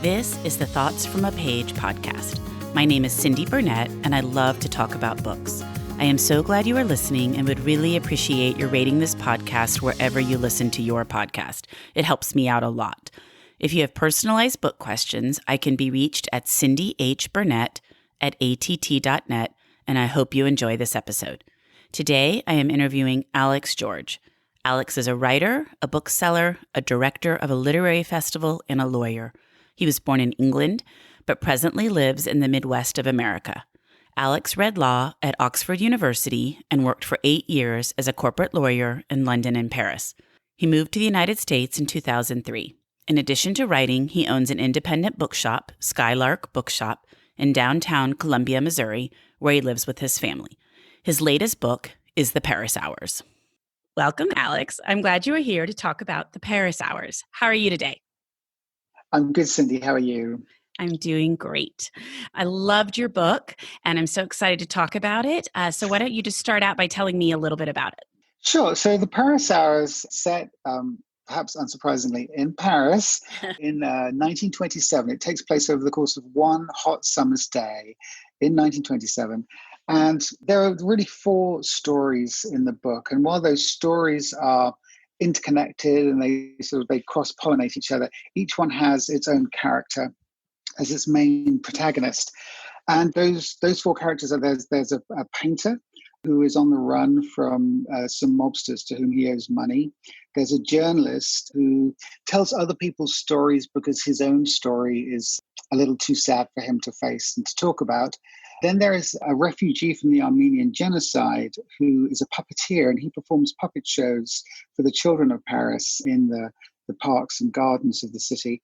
This is the Thoughts from a Page podcast. My name is Cindy Burnett, and I love to talk about books. I am so glad you are listening and would really appreciate your rating this podcast wherever you listen to your podcast. It helps me out a lot. If you have personalized book questions, I can be reached at cindyhburnett@att.net, and I hope you enjoy this episode. Today, I am interviewing Alex George. Alex is a writer, a bookseller, a director of a literary festival, and a lawyer. He was born in England, but presently lives in the Midwest of America. Alex read law at Oxford University and worked for 8 years as a corporate lawyer in London and Paris. He moved to the United States in 2003. In addition to writing, he owns an independent bookshop, Skylark Bookshop, in downtown Columbia, Missouri, where he lives with his family. His latest book is The Paris Hours. Welcome, Alex. I'm glad you are here to talk about The Paris Hours. How are you today? I'm good, Cindy. How are you? I'm doing great. I loved your book, and I'm so excited to talk about it. So why don't you just start out by telling me a little bit about it? Sure. So The Paris Hours set, perhaps unsurprisingly, in Paris in 1927. It takes place over the course of one hot summer's day in 1927. And there are really 4 stories in the book. And while those stories are interconnected and they cross-pollinate each other, each one has its own character as its main protagonist. And those 4 characters are there's a painter who is on the run from some mobsters to whom he owes money. There's a journalist who tells other people's stories because his own story is a little too sad for him to face and to talk about. Then there is a refugee from the Armenian genocide who is a puppeteer, and he performs puppet shows for the children of Paris in the parks and gardens of the city.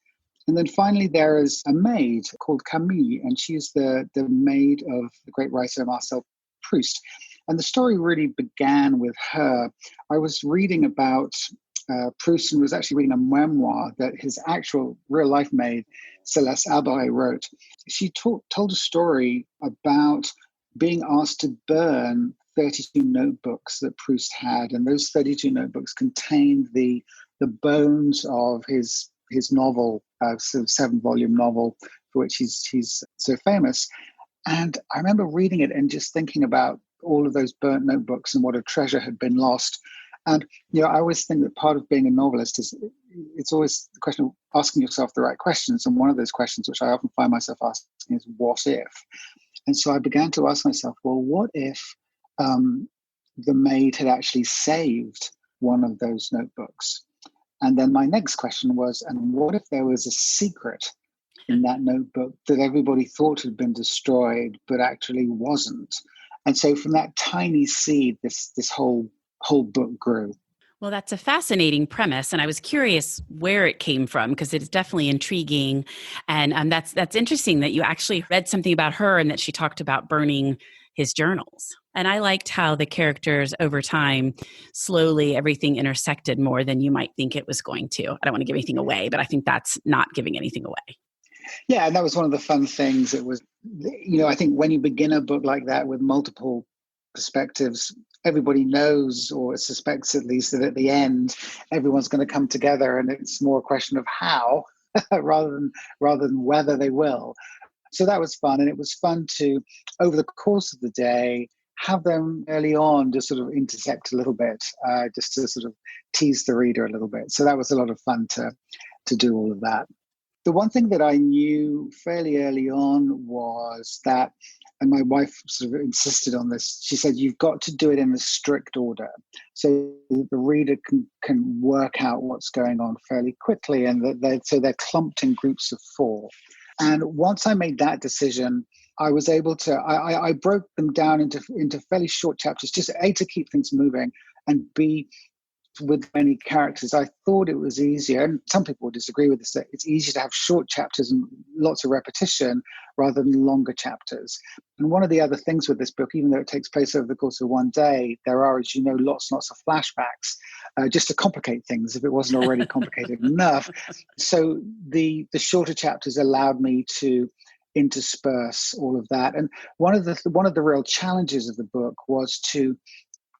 And then finally, there is a maid called Camille, and she is the maid of the great writer Marcel Proust. And the story really began with her. I was reading about Proust and was actually reading a memoir that his actual real-life maid, Céleste Albaret, wrote. She told a story about being asked to burn 32 notebooks that Proust had, and those 32 notebooks contained the bones of his novel, sort of 7-volume novel for which he's so famous. And I remember reading it and just thinking about all of those burnt notebooks and what a treasure had been lost. And I always think that part of being a novelist is it's always the question of asking yourself the right questions. And one of those questions, which I often find myself asking, is what if? And so I began to ask myself, well, what if the maid had actually saved one of those notebooks? And then my next question was, and what if there was a secret in that notebook that everybody thought had been destroyed, but actually wasn't? And so from that tiny seed, this whole book grew. Well, that's a fascinating premise, and I was curious where it came from because it's definitely intriguing, and that's interesting that you actually read something about her and that she talked about burning his journals. And I liked how the characters over time, slowly everything intersected more than you might think it was going to. I don't want to give anything away, but I think that's not giving anything away. Yeah, and that was one of the fun things. It was, I think when you begin a book like that with multiple perspectives, everybody knows or suspects at least that at the end, everyone's going to come together, and it's more a question of how rather than whether they will. So that was fun. And it was fun to, over the course of the day, have them early on just sort of intersect a little bit, just to sort of tease the reader a little bit. So that was a lot of fun to do all of that. The one thing that I knew fairly early on was that, and my wife sort of insisted on this, she said, you've got to do it in a strict order so that the reader can work out what's going on fairly quickly, and so they're clumped in groups of 4. And once I made that decision, I was able to, I broke them down into fairly short chapters, just A, to keep things moving, and B, with many characters. I thought it was easier, and some people would disagree with this, that it's easier to have short chapters and lots of repetition rather than longer chapters. And one of the other things with this book, even though it takes place over the course of one day, there are, as you know, lots and lots of flashbacks, just to complicate things if it wasn't already complicated enough. So the shorter chapters allowed me to intersperse all of that. And one of the real challenges of the book was to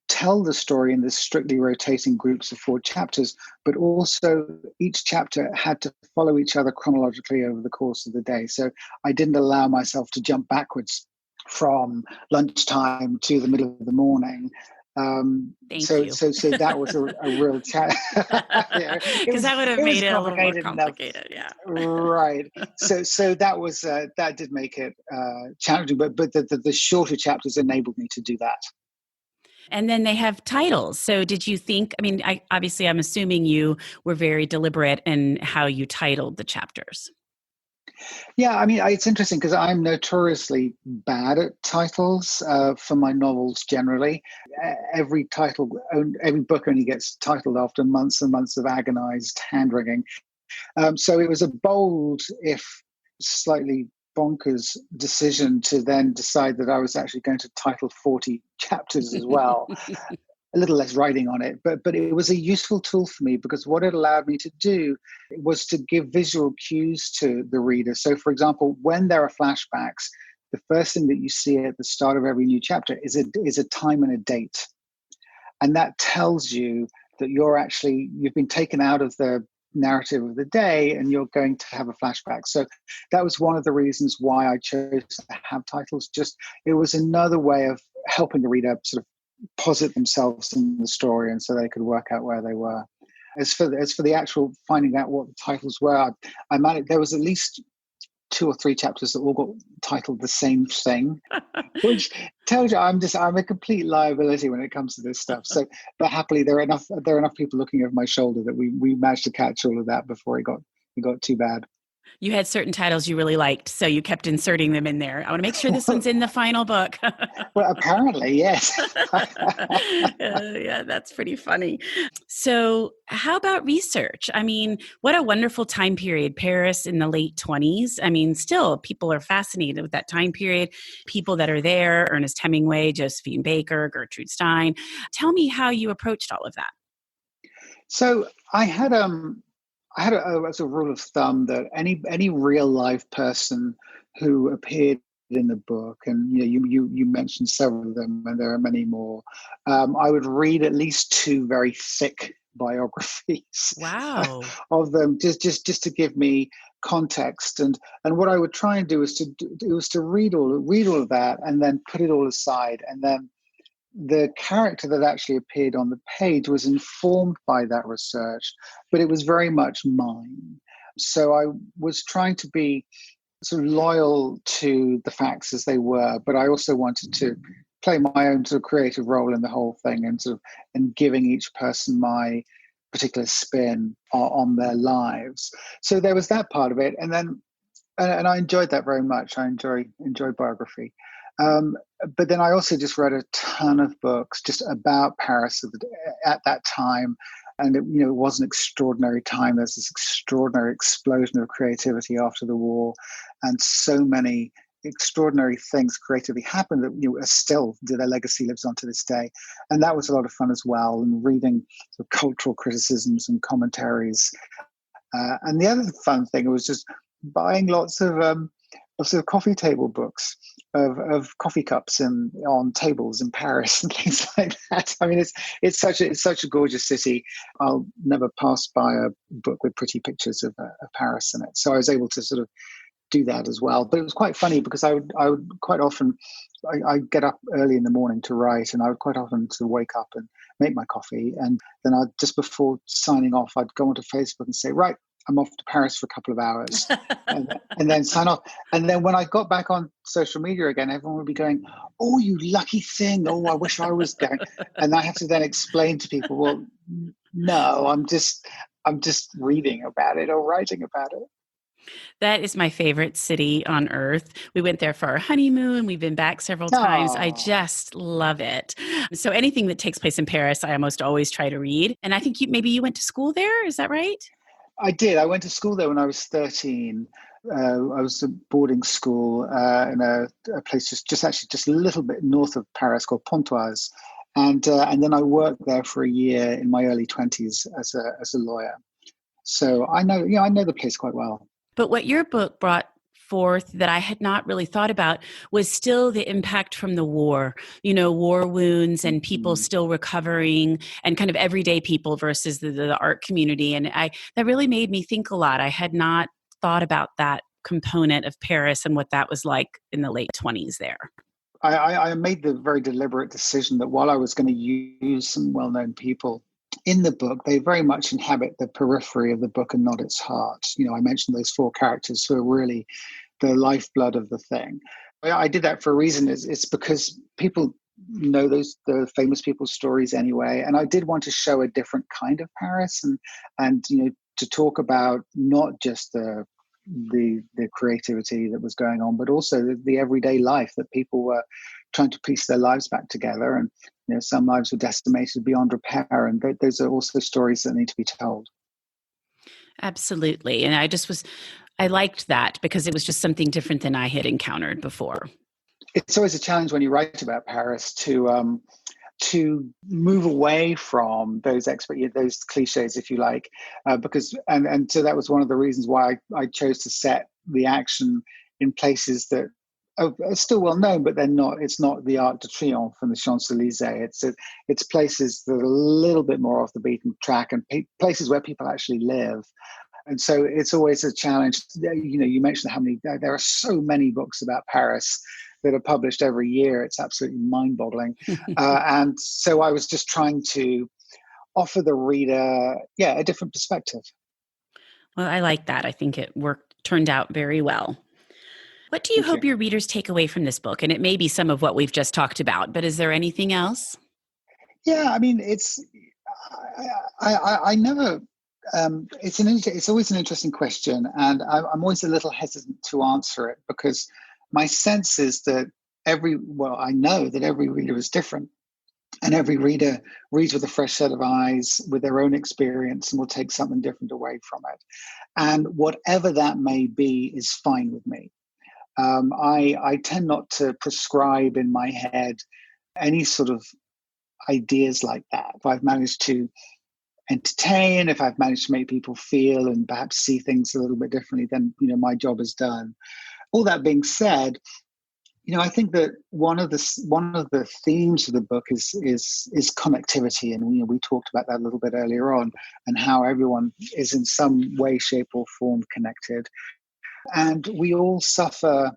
tell the story in this strictly rotating groups of 4 chapters, but also each chapter had to follow each other chronologically over the course of the day. So I didn't allow myself to jump backwards from lunchtime to the middle of the morning. Thank you. So that was a real challenge. Because that would have made it a little more complicated. Yeah. Right. So that was that did make it challenging, but the shorter chapters enabled me to do that. And then they have titles. So did you think, I mean, I'm assuming you were very deliberate in how you titled the chapters. Yeah, I mean, it's interesting because I'm notoriously bad at titles for my novels generally. Every book only gets titled after months and months of agonized hand-wringing. So it was a bold, if slightly bonkers decision to then decide that I was actually going to title 40 chapters as well. A little less writing on it, but it was a useful tool for me because what it allowed me to do was to give visual cues to the reader. So, for example, when there are flashbacks, the first thing that you see at the start of every new chapter is a time and a date, and that tells you that you've been taken out of the narrative of the day and you're going to have a flashback. So that was one of the reasons why I chose to have titles. Just it was another way of helping the reader sort of posit themselves in the story, and so they could work out where they were. As for the actual finding out what the titles were, I managed. There was at least 2 or 3 chapters that all got titled the same thing, which tells you I'm a complete liability when it comes to this stuff. So, but happily there are enough people looking over my shoulder that we managed to catch all of that before it got too bad. You had certain titles you really liked, so you kept inserting them in there. I want to make sure this one's in the final book. Well, apparently, yes. Yeah, that's pretty funny. So how about research? I mean, what a wonderful time period, Paris in the late 20s. I mean, still, people are fascinated with that time period. People that are there, Ernest Hemingway, Josephine Baker, Gertrude Stein. Tell me how you approached all of that. So I had as a rule of thumb that any real life person who appeared in the book, and you mentioned several of them, and there are many more. I would read at least 2 very thick biographies. Wow. Of them, just to give me context, and what I would try and do is to read all of that, and then put it all aside, and then the character that actually appeared on the page was informed by that research, but it was very much mine. So I was trying to be sort of loyal to the facts as they were, but I also wanted to play my own sort of creative role in the whole thing, and giving each person my particular spin on their lives. So there was that part of it, and I enjoyed that very much. I enjoy biography. But then I also just read a ton of books just about Paris at that time. And it was an extraordinary time. There's this extraordinary explosion of creativity after the war. And so many extraordinary things creatively happened that still their legacy lives on to this day. And that was a lot of fun as well. And reading sort of cultural criticisms and commentaries. And the other fun thing was just buying lots of sort of coffee table books of coffee cups on tables in Paris and things like that. I mean, it's such a gorgeous city. I'll never pass by a book with pretty pictures of Paris in it. So I was able to sort of do that as well. But it was quite funny because I would quite often I get up early in the morning to write, and I would quite often to wake up and make my coffee, and then just before signing off, I'd go onto Facebook and say, right, I'm off to Paris for a couple of hours, and then sign off. And then when I got back on social media again, everyone would be going, "Oh, you lucky thing! Oh, I wish I was going." And I have to then explain to people, "Well, no, I'm just reading about it or writing about it." That is my favorite city on earth. We went there for our honeymoon. We've been back several times. I just love it. So anything that takes place in Paris, I almost always try to read. And I think maybe you went to school there. Is that right? I did. I went to school there when I was 13. I was at boarding school in a place just a little bit north of Paris called Pontoise. And then I worked there for a year in my early 20s as a lawyer. So I know the place quite well. But what your book brought forth that I had not really thought about was still the impact from the war, war wounds and people still recovering and kind of everyday people versus the art community. And that really made me think a lot. I had not thought about that component of Paris and what that was like in the late 20s there. I made the very deliberate decision that while I was going to use some well-known people in the book, they very much inhabit the periphery of the book and not its heart. I mentioned those 4 characters who are really the lifeblood of the thing. I did that for a reason. It's because people know the famous people's stories anyway, and I did want to show a different kind of Paris, and to talk about not just the creativity that was going on, but also the everyday life that people were trying to piece their lives back together. And some lives were decimated beyond repair, and those are also stories that need to be told. Absolutely. And I liked that because it was just something different than I had encountered before. It's always a challenge when you write about Paris to move away from those cliches, if you like, because so that was one of the reasons why I chose to set the action in places that are still well known, but they're not. It's not the Arc de Triomphe and the Champs-Élysées. It's places that are a little bit more off the beaten track and places where people actually live. And so it's always a challenge. You mentioned how many there are so many books about Paris that are published every year. It's absolutely mind-boggling. And so I was just trying to offer the reader, a different perspective. Well, I like that. I think it turned out very well. What do you hope your readers take away from this book? And it may be some of what we've just talked about, but is there anything else? Yeah, I mean, I never. It's always an interesting question, and I'm always a little hesitant to answer it because my sense is that I know that every reader is different, and every reader reads with a fresh set of eyes, with their own experience, and will take something different away from it. And whatever that may be is fine with me. I tend not to prescribe in my head any sort of ideas like that. If I've managed to entertain, if I've managed to make people feel and perhaps see things a little bit differently, then my job is done. All that being said, I think that one of the themes of the book is connectivity, and we talked about that a little bit earlier on, and how everyone is in some way, shape, or form connected, and we all suffer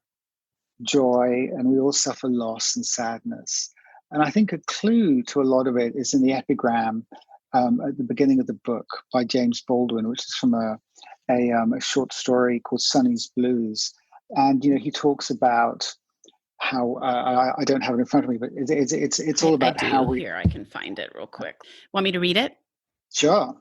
joy, and we all suffer loss and sadness. And I think a clue to a lot of it is in the epigram at the beginning of the book by James Baldwin, which is from a short story called Sonny's Blues. And he talks about how I don't have it in front of me, but it's all about how we. Here, I can find it real quick. Want me to read it? Sure.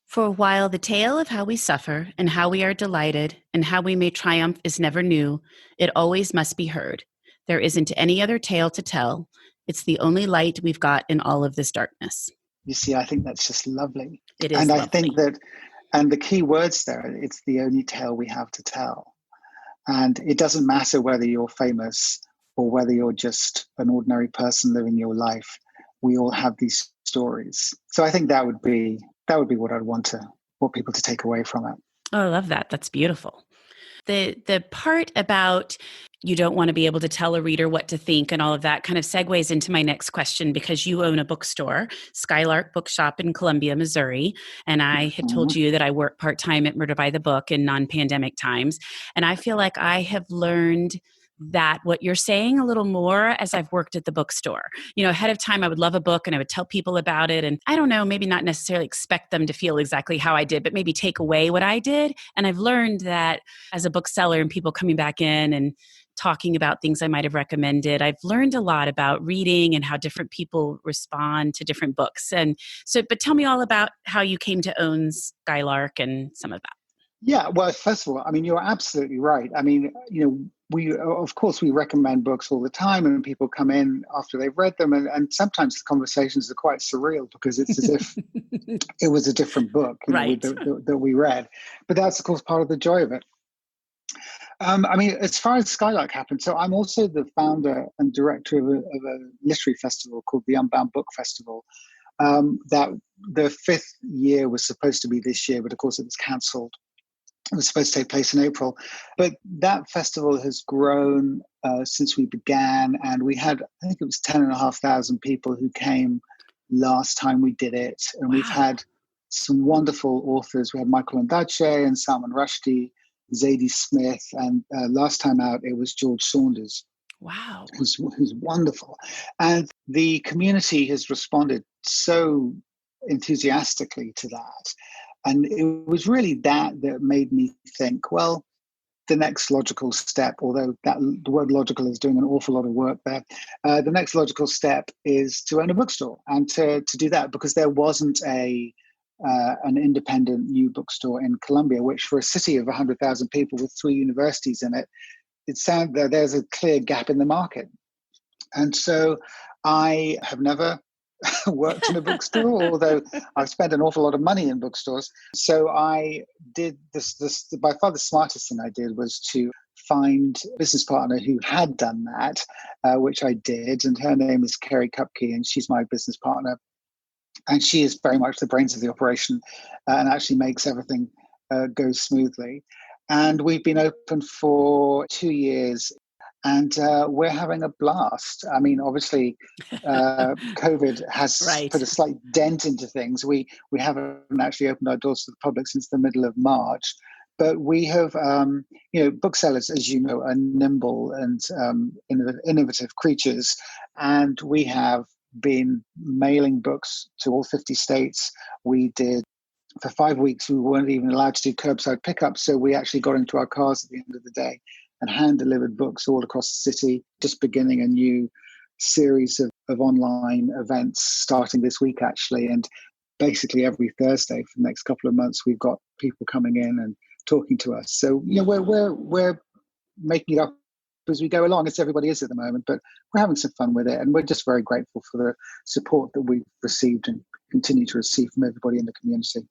For while the tale of how we suffer and how we are delighted and how we may triumph is never new, it always must be heard. There isn't any other tale to tell. It's the only light we've got in all of this darkness. You see, I think that's just lovely. It is and lovely. I think that, and the key words there, it's the only tale we have to tell. And it doesn't matter whether you're famous or whether you're just an ordinary person living your life. We all have these stories. So I think that would be what I'd want people to take away from it. Oh, I love that. That's beautiful. The part about you don't want to be able to tell a reader what to think and all of that kind of segues into my next question, because you own a bookstore, Skylark Bookshop in Columbia, Missouri. And I had told you that I work part-time at Murder by the Book in non-pandemic times. And I feel like I have learned that what you're saying a little more as I've worked at the bookstore. Ahead of time, I would love a book and I would tell people about it. And I don't know, maybe not necessarily expect them to feel exactly how I did, but maybe take away what I did. And I've learned that as a bookseller and people coming back in and talking about things I might have recommended, I've learned a lot about reading and how different people respond to different books. And so, but tell me all about how you came to own Skylark and some of that. Yeah, well, first of all, I mean, you're absolutely right. I mean, we recommend books all the time, and people come in after they've read them, and sometimes the conversations are quite surreal because it's as if it was a different book that we read. But that's, of course, part of the joy of it. I mean, as far as Skylark happened, so I'm also the founder and director of a literary festival called the Unbound Book Festival. That the 5th year was supposed to be this year, but of course it was cancelled. It was supposed to take place in April, but that festival has grown since we began, and we had, I think it was 10,500 people who came last time we did it, and we've Wow. had some wonderful authors. We had Michael Ondaatje and Salman Rushdie, Zadie Smith, and last time out it was George Saunders, Wow. who's wonderful. And the community has responded so enthusiastically to that. And it was really that made me think, well, the next logical step, although the word logical is doing an awful lot of work there, the next logical step is to own a bookstore and to do that, because there wasn't an independent new bookstore in Colombia, which for a city of 100,000 people with 3 universities in it, it sounds that there's a clear gap in the market. And so I have never worked in a bookstore, although I've spent an awful lot of money in bookstores. So I did this by far the smartest thing I did was to find a business partner who had done that, which I did. And her name is Kerry Kupke, and she's my business partner. And she is very much the brains of the operation and actually makes everything go smoothly. And we've been open for 2 years, and we're having a blast. I mean, obviously, COVID has Right. put a slight dent into things. We haven't actually opened our doors to the public since the middle of March, but we have, booksellers, as you know, are nimble and innovative creatures, and we have been mailing books to all 50 states. We did. For 5 weeks, we weren't even allowed to do curbside pickup, so we actually got into our cars at the end of the day and hand-delivered books all across the city, just beginning a new series of online events starting this week, actually. And basically every Thursday for the next couple of months, we've got people coming in and talking to us. So, we're making it up as we go along, as everybody is at the moment, but we're having some fun with it. And we're just very grateful for the support that we've received and continue to receive from everybody in the community.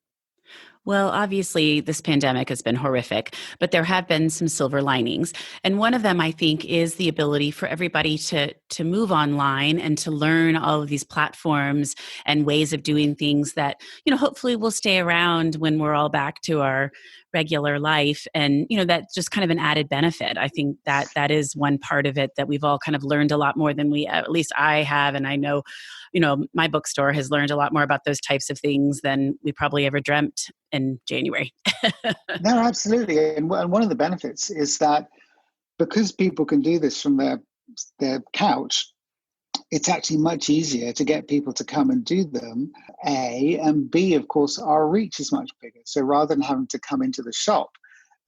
Well, obviously, this pandemic has been horrific, but there have been some silver linings. And one of them, I think, is the ability for everybody to move online and to learn all of these platforms and ways of doing things that, hopefully will stay around when we're all back to our regular life. And, that's just kind of an added benefit. I think that is one part of it that we've all kind of learned a lot more than at least I have. And I know, my bookstore has learned a lot more about those types of things than we probably ever dreamt in January. No, absolutely. And one of the benefits is that because people can do this from their couch, it's actually much easier to get people to come and do them, A, and B, of course, our reach is much bigger. So rather than having to come into the shop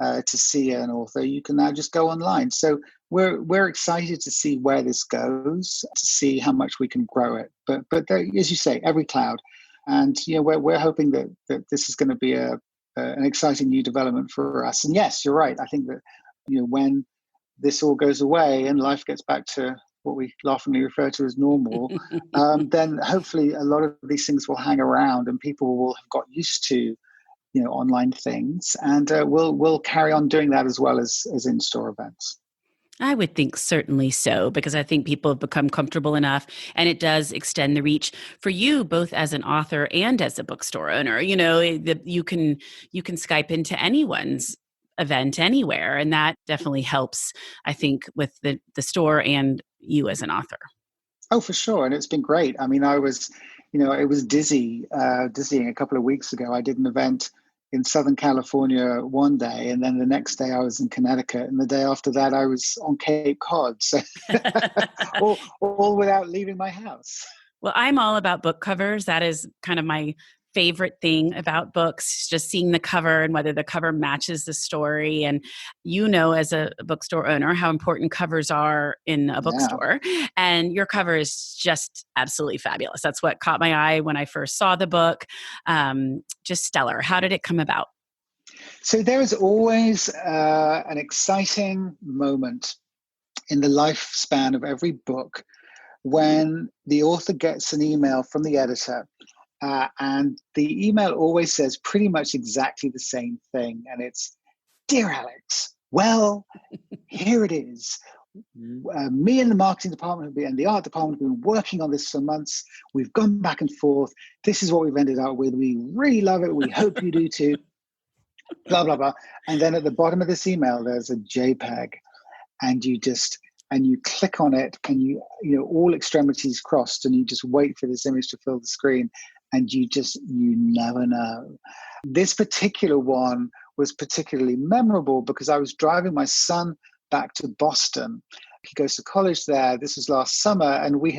to see an author, you can now just go online. So we're excited to see where this goes, to see how much we can grow it. But there, as you say, every cloud. And we're hoping that this is going to be an exciting new development for us. And yes, you're right. I think that when this all goes away and life gets back to what we laughingly refer to as normal, then hopefully a lot of these things will hang around and people will have got used to online things, and we'll carry on doing that as well as in-store events. I would think certainly so, because I think people have become comfortable enough, and it does extend the reach for you both as an author and as a bookstore owner. You can Skype into anyone's event anywhere, and that definitely helps, I think, with the store and you as an author. Oh, for sure. And it's been great. I mean, it was dizzying a couple of weeks ago. I did an event in Southern California one day, and then the next day I was in Connecticut, and the day after that I was on Cape Cod. So all without leaving my house. Well, I'm all about book covers. That is kind of my favorite thing about books, just seeing the cover and whether the cover matches the story. And as a bookstore owner, how important covers are in a bookstore. And your cover is just absolutely fabulous. That's what caught my eye when I first saw the book. Just stellar. How did it come about? So there is always an exciting moment in the lifespan of every book when the author gets an email from the editor. And the email always says pretty much exactly the same thing. And it's, "Dear Alex, well, here it is. Me and the marketing department and the art department have been working on this for months. We've gone back and forth. This is what we've ended up with. We really love it. We hope you do too. blah, blah, blah. And then at the bottom of this email, there's a JPEG, and you click on it, and all extremities crossed, and you just wait for this image to fill the screen, and you never know. This particular one was particularly memorable because I was driving my son back to Boston. He goes to college there. This was last summer, and we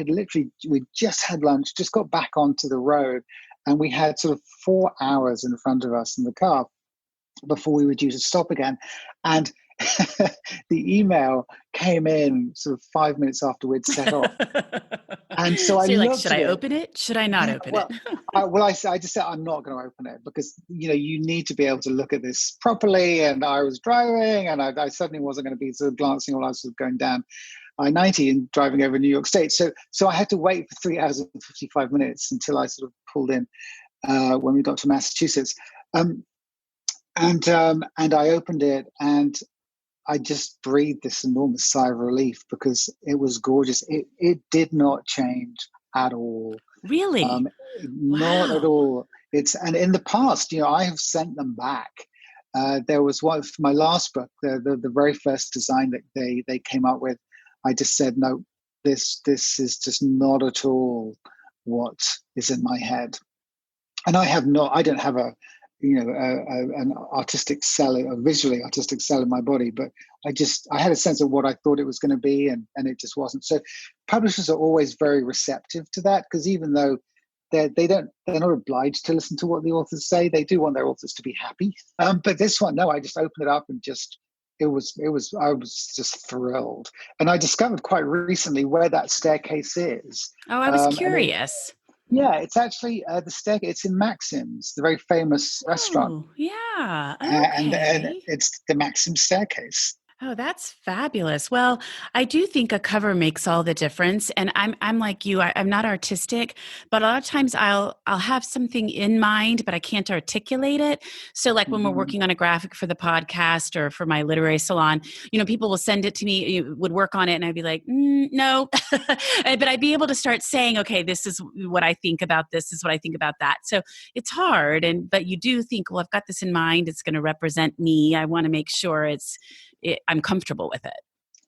just had lunch, just got back onto the road, and we had sort of 4 hours in front of us in the car before we were due to stop again. And the email came in sort of 5 minutes after we'd set off. And so I you're like, looked should at I it. open it? Should I not open it? I just said, I'm not going to open it because, you need to be able to look at this properly. And I was driving, and I certainly wasn't going to be sort of glancing while I was sort of going down I-90 and driving over New York State. So I had to wait for 3 hours and 55 minutes until I sort of pulled in when we got to Massachusetts. And I opened it, and I just breathed this enormous sigh of relief because it was gorgeous. It did not change at all. Really? Not at all. And in the past, I have sent them back. There was one for my last book, the very first design that they came up with. I just said, no, this is just not at all what is in my head. And I don't have an artistic cell, a visually artistic cell in my body, but I had a sense of what I thought it was going to be, and it just wasn't. So publishers are always very receptive to that, because even though they're not obliged to listen to what the authors say, they do want their authors to be happy. But this one, no, I just opened it up and I was just thrilled. And I discovered quite recently where that staircase is. Oh, I was curious. Yeah, it's actually the staircase. It's in Maxim's, the very famous restaurant. Yeah. Okay. And it's the Maxim staircase. Oh, that's fabulous. Well, I do think a cover makes all the difference. And I'm like you, I'm not artistic, but a lot of times I'll have something in mind, but I can't articulate it. So like when we're working on a graphic for the podcast or for my literary salon, people will send it to me, would work on it, and I'd be like, no. But I'd be able to start saying, okay, this is what I think about this, is what I think about that. So it's hard. But you do think, well, I've got this in mind. It's going to represent me. I want to make sure I'm comfortable with it.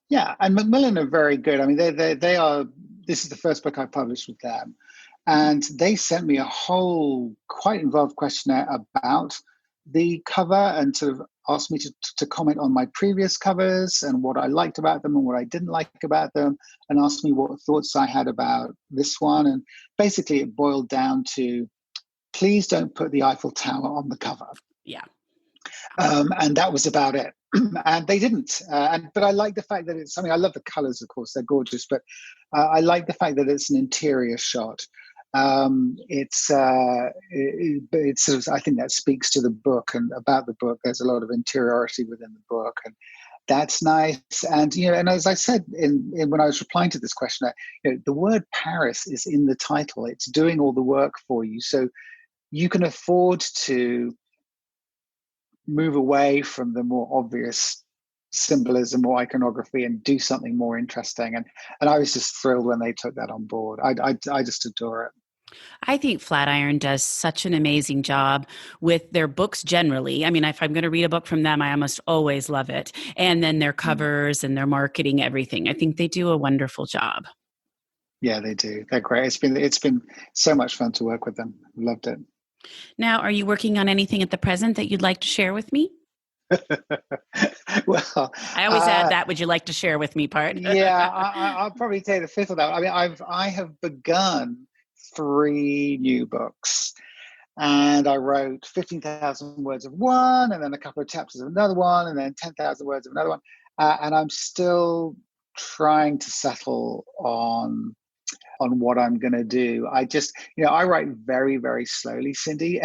Yeah, and Macmillan are very good. I mean, they are. This is the first book I published with them, and they sent me a whole quite involved questionnaire about the cover, and sort of asked me to comment on my previous covers and what I liked about them and what I didn't like about them, and asked me what thoughts I had about this one. And basically, it boiled down to, please don't put the Eiffel Tower on the cover. Yeah. And that was about it. And they didn't. But I like the fact that it's, I love the colors, of course, they're gorgeous, but I like the fact that it's an interior shot. It's sort of, I think that speaks to the book and about the book. There's a lot of interiority within the book, and that's nice. And, and as I said when I was replying to this question, the word Paris is in the title. It's doing all the work for you. So you can afford to move away from the more obvious symbolism or iconography and do something more interesting. And I was just thrilled when they took that on board. I just adore it. I think Flatiron does such an amazing job with their books generally. I mean, if I'm going to read a book from them, I almost always love it. And then their covers and their marketing, everything. I think they do a wonderful job. Yeah, they do. They're great. It's been so much fun to work with them. Loved it. Now, are you working on anything at the present that you'd like to share with me? Well, I always add that "would you like to share with me" part. Yeah, I'll probably take the fifth of that. I mean, I have begun 3 new books, and I wrote 15,000 words of one, and then a couple of chapters of another one, and then 10,000 words of another one, and I'm still trying to settle on what I'm going to do. I just, I write very, very slowly, Cindy.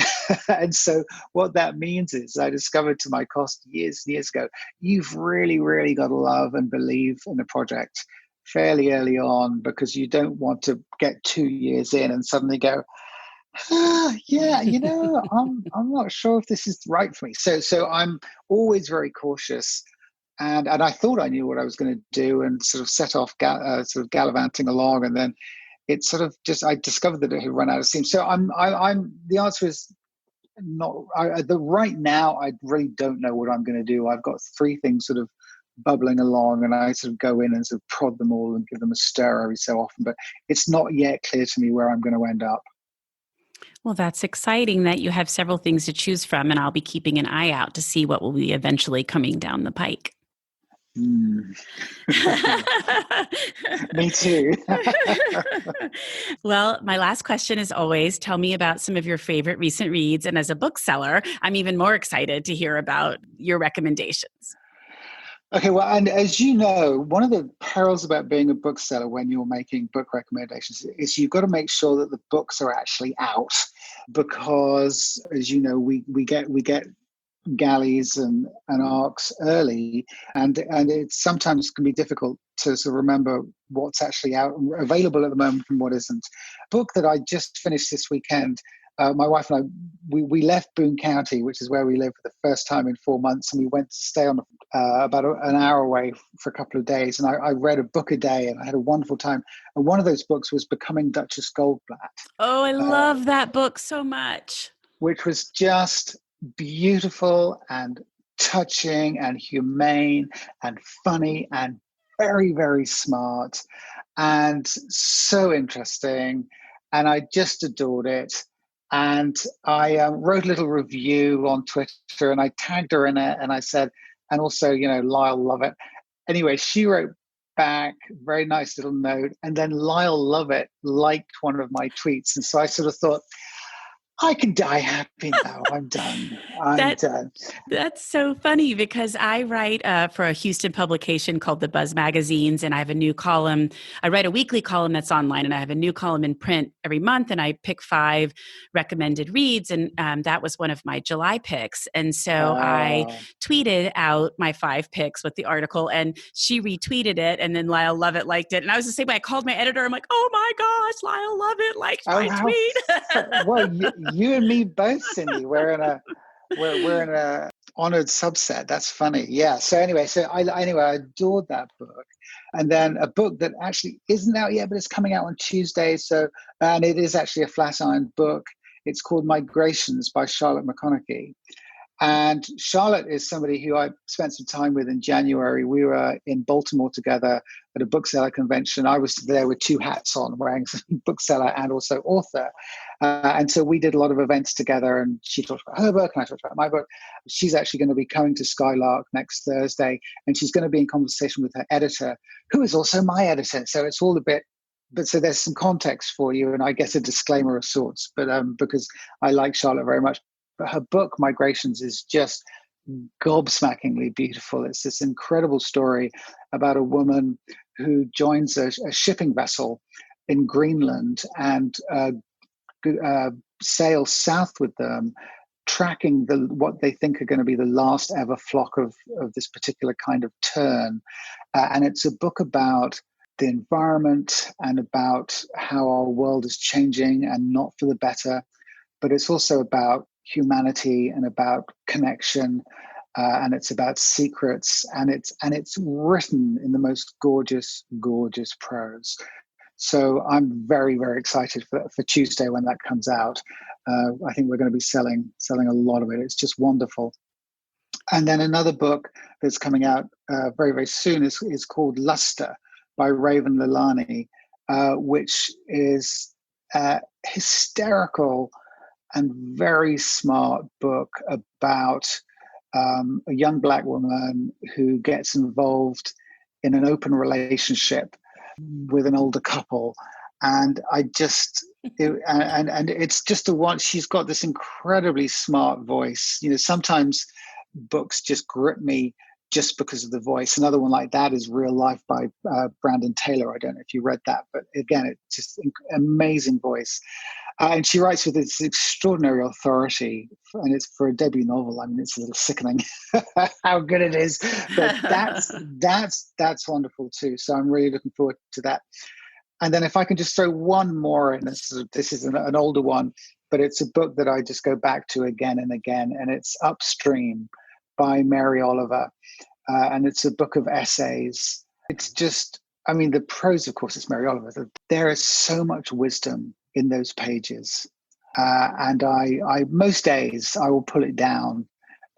And so what that means is, I discovered to my cost years ago, you've really, really got to love and believe in a project fairly early on, because you don't want to get 2 years in and suddenly go, yeah, I'm not sure if this is right for me. So I'm always very cautious. And I thought I knew what I was going to do, and sort of set off sort of gallivanting along, and then it sort of just, I discovered that it had run out of steam. So I'm the answer is, Right now, I really don't know what I'm going to do. I've got three things sort of bubbling along, and I sort of go in and sort of prod them all and give them a stir every so often. But it's not yet clear to me where I'm going to end up. Well, that's exciting that you have several things to choose from, and I'll be keeping an eye out to see what will be eventually coming down the pike. Mm. Me too. Well, my last question is always tell me about some of your favorite recent reads. And as a bookseller, I'm even more excited to hear about your recommendations. Okay, well, and as you know, one of the perils about being a bookseller when you're making book recommendations is you've got to make sure that the books are actually out, because, as you know, we get galleys and arcs early, and it sometimes can be difficult to sort of remember what's actually out available at the moment from what isn't. Book that I just finished this weekend. My wife and I, we left Boone County, which is where we live, for the first time in 4 months, and we went to stay on about an hour away for a couple of days. And I read a book a day, and I had a wonderful time. And one of those books was Becoming Duchess Goldblatt. Oh, I love that book so much. Which was just beautiful and touching and humane and funny and very, very smart and so interesting. And I just adored it. And I wrote a little review on Twitter, and I tagged her in it, and I said, and also, Lyle Lovett. Anyway, she wrote back, very nice little note. And then Lyle Lovett liked one of my tweets. And so I sort of thought, I can die happy now. I'm done. I'm done. That's so funny because I write for a Houston publication called The Buzz Magazines, and I have a new column. I write a weekly column that's online, and I have a new column in print every month, and I pick 5 recommended reads, and that was one of my July picks. And so I tweeted out my 5 picks with the article, and she retweeted it, and then Lyle Lovett liked it. And I was the same way. I called my editor. I'm like, oh my gosh, Lyle Lovett liked my tweet. Well, you and me both, Cindy. We're in a honored subset. That's funny. Yeah. So anyway, I adored that book. And then a book that actually isn't out yet, but it's coming out on Tuesday. And it is actually a Flatiron book. It's called Migrations by Charlotte McConaghy. And Charlotte is somebody who I spent some time with in January. We were in Baltimore together at a bookseller convention. I was there with 2 hats on, wearing bookseller and also author. And so we did a lot of events together, and she talked about her book and I talked about my book. She's actually going to be coming to Skylark next Thursday, and she's going to be in conversation with her editor, who is also my editor. So it's all a bit, but so there's some context for you, and I guess a disclaimer of sorts, but because I like Charlotte very much. But her book, Migrations, is just gobsmackingly beautiful. It's this incredible story about a woman who joins a shipping vessel in Greenland and sails south with them, tracking what they think are going to be the last ever flock of this particular kind of tern. And it's a book about the environment and about how our world is changing and not for the better. But it's also about humanity and about connection, and it's about secrets, and it's written in the most gorgeous prose. So I'm very, very excited for Tuesday when that comes out. I think we're going to be selling a lot of it. It's just wonderful. And then another book that's coming out very, very soon is called Luster by Raven Leilani, which is hysterical and very smart book about a young Black woman who gets involved in an open relationship with an older couple. And it's just the one, she's got this incredibly smart voice. Sometimes books just grip me just because of the voice. Another one like that is Real Life by Brandon Taylor. I don't know if you read that, but again, it's just amazing voice. And she writes with this extraordinary authority, and it's for a debut novel. I mean, it's a little sickening how good it is, but that's wonderful too. So I'm really looking forward to that. And then if I can just throw one more in, this is an older one, but it's a book that I just go back to again and again, and it's Upstream by Mary Oliver. And it's a book of essays. It's just, I mean, the prose, of course, is Mary Oliver. There is so much wisdom in those pages. And I most days I will pull it down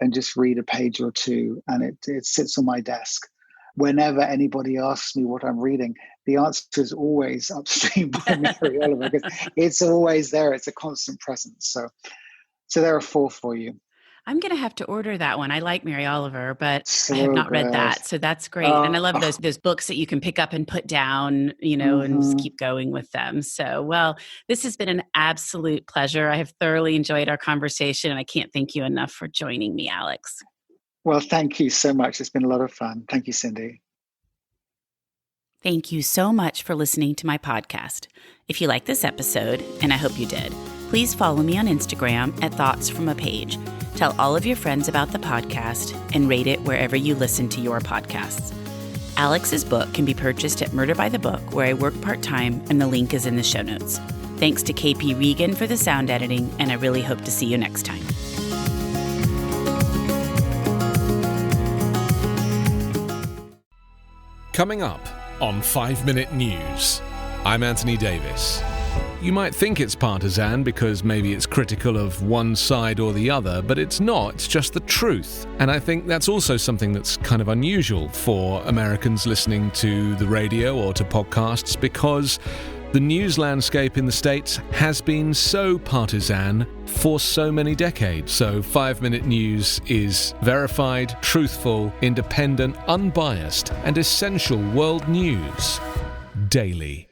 and just read a page or two, and it sits on my desk. Whenever anybody asks me what I'm reading, the answer is always Upstream by Mary Oliver, because it's always there. It's a constant presence. So there are 4 for you. I'm going to have to order that one. I like Mary Oliver, but So I have not read good. that. So that's great. And I love those books that you can pick up and put down, and just keep going with them. So, well, this has been an absolute pleasure. I have thoroughly enjoyed our conversation, and I can't thank you enough for joining me, Alex. Well, thank you so much. It's been a lot of fun. Thank you, Cindy. Thank you so much for listening to my podcast. If you like this episode, and I hope you did, please follow me on Instagram at Thoughts From a Page. Tell all of your friends about the podcast and rate it wherever you listen to your podcasts. Alex's book can be purchased at Murder by the Book, where I work part-time, and the link is in the show notes. Thanks to KP Regan for the sound editing, and I really hope to see you next time. Coming up on 5 Minute News, I'm Anthony Davis. You might think it's partisan because maybe it's critical of one side or the other, but it's not. It's just the truth. And I think that's also something that's kind of unusual for Americans listening to the radio or to podcasts, because the news landscape in the States has been so partisan for so many decades. So 5 Minute News is verified, truthful, independent, unbiased, and essential world news daily.